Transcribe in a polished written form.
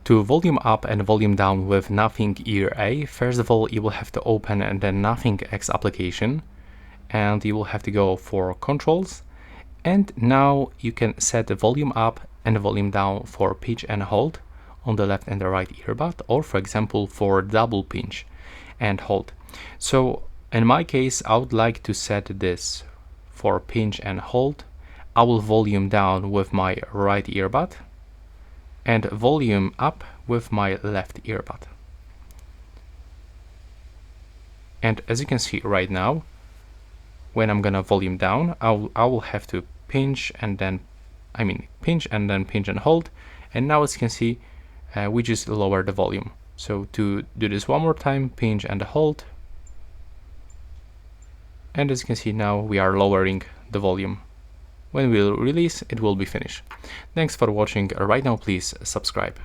To volume up and volume down with Nothing Ear A, first of all you will have to open the Nothing X application and you will have to go for controls, and now you can set the volume up and the volume down for pinch and hold on the left and the right earbud, or for example for double pinch and hold. So in my case I would like to set this for pinch and hold. I will volume down with my right earbud and volume up with my left earbud. And as you can see right now, when I'm gonna volume down, I will have to pinch and then pinch and hold, and now as you can see we just lower the volume. So to do this one more time, pinch and hold, and as you can see now we are lowering the volume. When we'll release, it will be finished. Thanks for watching. Right now please subscribe.